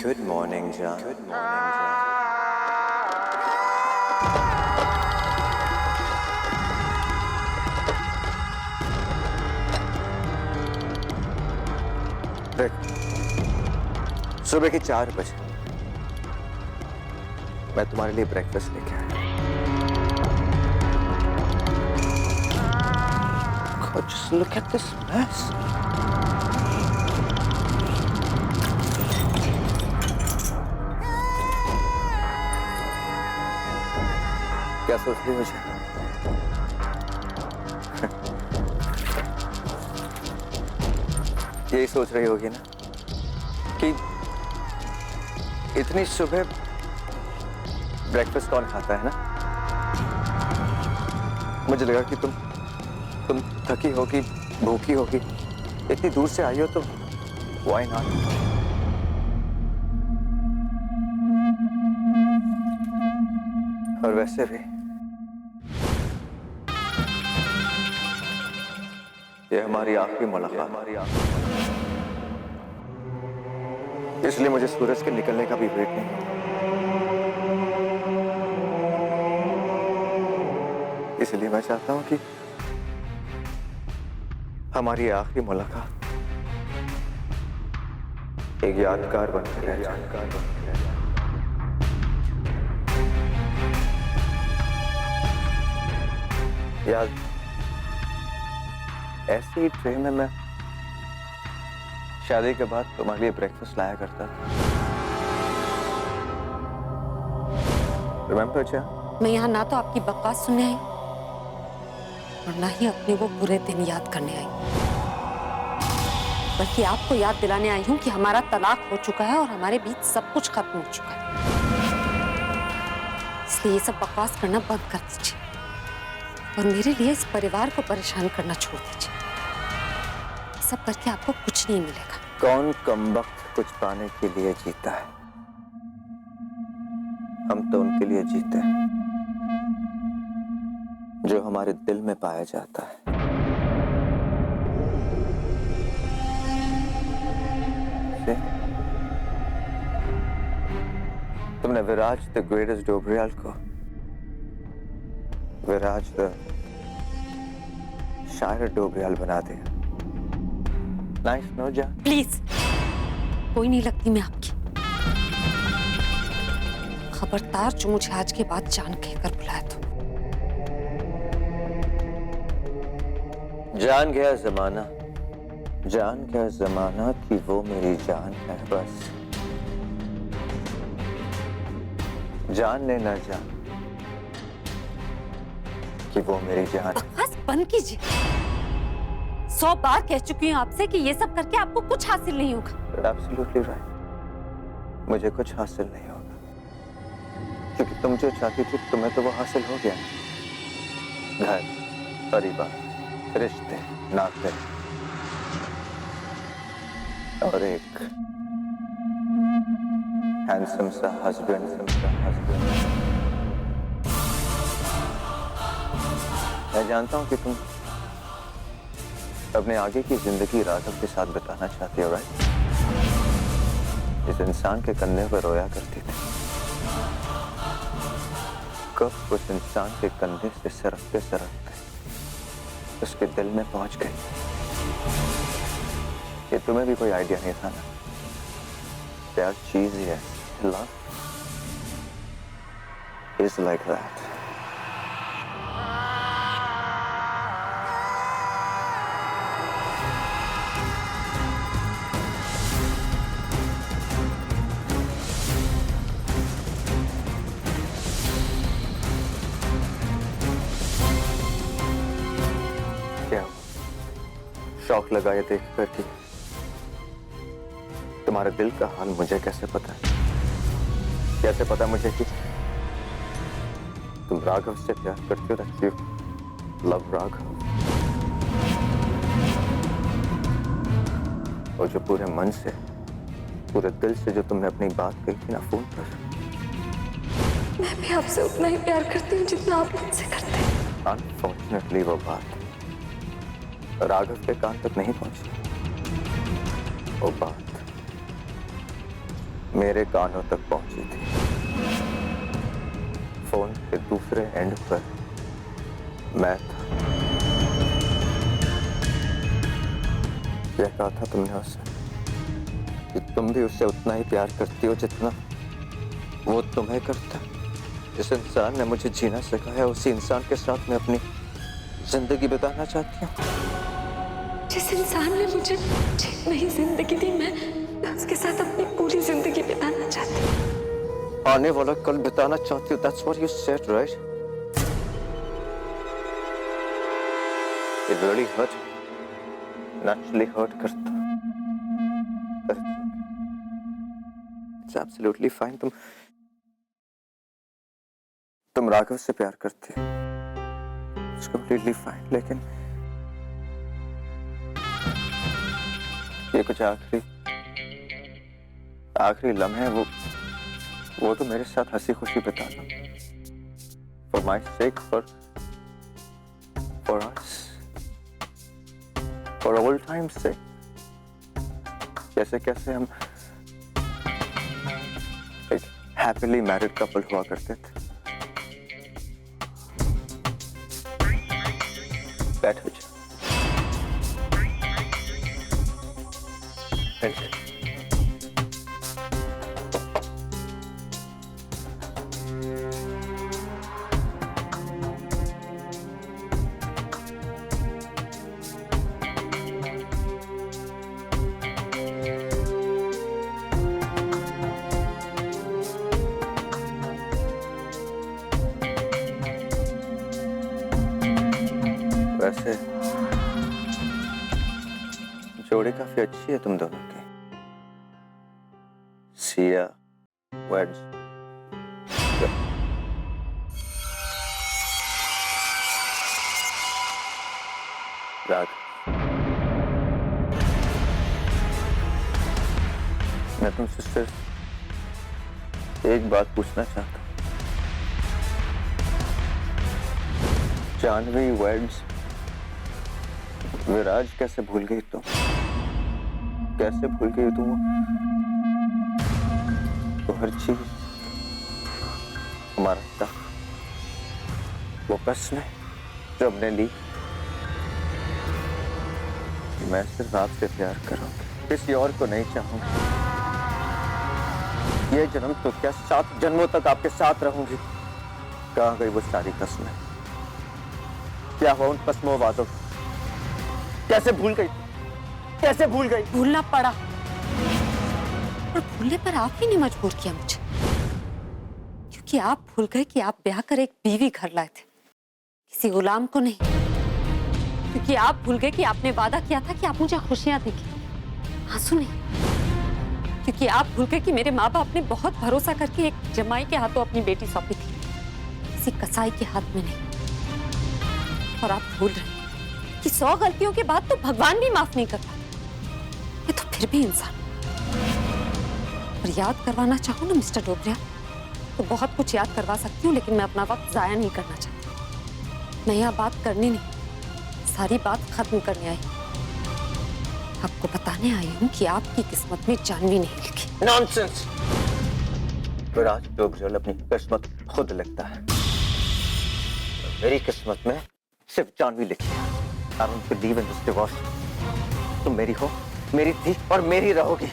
Good morning, John. Good morning, John. देख, सुबह के 4 बजे मैं तुम्हारे लिए ब्रेकफास्ट लेके आया। God, just look at this mess. क्या सोच रही हो मुझे? यही सोच रही होगी ना कि इतनी सुबह ब्रेकफास्ट कौन खाता है ना? मुझे लगा कि तुम थकी होगी, भूखी होगी, इतनी दूर से आई हो तो व्हाई नॉट? और वैसे भी ये हमारी आखिरी मुलाकात, इसलिए मुझे सूरज के निकलने का भी वेट नहीं होता। इसलिए मैं चाहता हूं कि हमारी आखिरी मुलाकात एक यादगार बनकर रह जाए। याद ऐसी ही ट्रे में मैं शादी के बाद तुम्हारे लिए ब्रेकफास्ट लाया करता था। रिमेंबर क्या? मैं यहाँ ना तो आपकी बकवास सुनने आई और ना ही अपने वो बुरे दिन याद करने आई, बल्कि आपको याद दिलाने आई हूँ कि हमारा तलाक हो चुका है और हमारे बीच सब कुछ खत्म हो चुका है। इसलिए ये सब बकवास करना बंद कर दीजिए और मेरे लिए इस परिवार को परेशान करना छोड़ दीजिए। सब करके आपको कुछ नहीं मिलेगा। कौन कमबख्त कुछ पाने के लिए जीता है? हम तो उनके लिए जीते हैं जो हमारे दिल में पाया जाता है। तुमने विराज द ग्रेटेस्ट डोबरियाल को विराज द शायर डोबरियाल बना दिया। नाइस नो जान? प्लीज, कोई नहीं लगती मैं आपकी। खबरदार जो मुझे आज के बाद जान कहकर बुलाया तो। जान गया जमाना कि वो मेरी जान है बस। जान ले ना जान कि वो मेरी जान है। बकवास बंद कीजिए। 100 बार कह चुकी हूँ आपसे कि ये सब करके आपको कुछ हासिल नहीं होगा। Absolutely right. मुझे कुछ हासिल नहीं होगा क्योंकि तुम जो चाहती थी तुम्हें तो वो हासिल हो गया। घर, परिवार, रिश्ते, नाते और एक हैंडसम सा हस्बैंड। मैं जानता हूं कि तुम अपने आगे की जिंदगी राघव के साथ बिताना चाहती हो, राइट? इस इंसान के कंधे पर रोया करती थी, कब उस इंसान के कंधे से सरकते सरकते उसके दिल में पहुंच गई। ये तुम्हें भी कोई आइडिया नहीं था ना? प्यार चीज ही है, लव इज लाइक दैट। शौक लगा ये देख कर कि तुम्हारे दिल का हाल मुझे कैसे पता है? कैसे पता मुझे कि तुम राघव से प्यार करती हो? That you love Raghav. और जो पूरे मन से, पूरे दिल से जो तुमने अपनी बात कही थी ना फोन पर, मैं भी आपसे उतना ही प्यार करती हूँ जितना आप मुझसे करते हैं। अनफॉर्चुनेटली वो बात राघव के कान तक नहीं पहुंची। वो बात मेरे कानों तक पहुंची थी। फोन के दूसरे एंड पर मैं था। क्या कहा था तुमने उससे कि तुम भी उससे उतना ही प्यार करती हो जितना वो तुम्हें करता। जिस इंसान ने मुझे जीना सिखाया उसी इंसान के साथ मैं अपनी जिंदगी बिताना चाहती हूँ। जिस इंसान ने मुझे नई जिंदगी दी, मैं उसके साथ अपनी पूरी जिंदगी बिताना चाहती हूँ। आने वाला कल बिताना चाहती हूँ। That's what you said, right? It really hurt. Naturally hurt करता। But it's okay. It's absolutely fine. तुम राघव से प्यार करती हो। It's completely fine. लेकिन ये कुछ आखिरी लम्हे वो तो मेरे साथ हंसी खुशी बिताना। For my sake, for us, for old times sake। कैसे हम एक happily married couple हुआ करते थे। बैठो जा। वैसे जोड़ी काफी अच्छी है तुम दोनों की। सिया वेड्स राग। मैं तुमसे सिर्फ एक बात पूछना चाहता हूँ। जानवी वेड्स विराज कैसे भूल गई तुम? कैसे भूल गई तुम? तो हर चीज हमारा था, वो कसमें जो हमने ली। मैं सिर्फ आपसे प्यार करूंगी, किसी और को नहीं चाहूंगी। ये जन्म तो क्या 7 जन्मों तक आपके साथ रहूंगी। कहाँ गई वो सारी कसमें? क्या हुआ उन कसमों वादों? कैसे भूल गई? कैसे भूल गई? भूलना पड़ा, और भूलने पर आप ही ने मजबूर किया मुझे, क्योंकि आप भूल गए कि आप ब्याह कर एक बीवी घर लाए थे, किसी गुलाम को नहीं। क्योंकि आप भूल गए कि आपने वादा किया था कि आप मुझे खुशियां देंगे, आंसू नहीं। क्योंकि आप भूल गए कि मेरे माँ बाप ने बहुत भरोसा करके एक जमाई के हाथों अपनी बेटी सौंपी थी, किसी कसाई के हाथ में नहीं। और आप भूल रहे कि 100 गलतियों के बाद तो भगवान भी माफ नहीं करता, ये तो फिर भी इंसान। और याद करवाना चाहूँ ना मिस्टर डोबरिया, तो बहुत कुछ याद करवा सकती हूँ, लेकिन मैं अपना वक्त जाया नहीं करना चाहती। मैं यहाँ बात करनी नहीं, सारी बात खत्म करने आई। आपको बताने आई हूँ कि आपकी किस्मत में जानवी नहीं लिखी। नॉनसेंस। विराज डोबरिया अपनी किस्मत खुद लिखता है। मेरी किस्मत में सिर्फ जानवी लिखी है। I don't believe in this divorce। तुम मेरी हो, मेरी थी और मेरी रहोगी।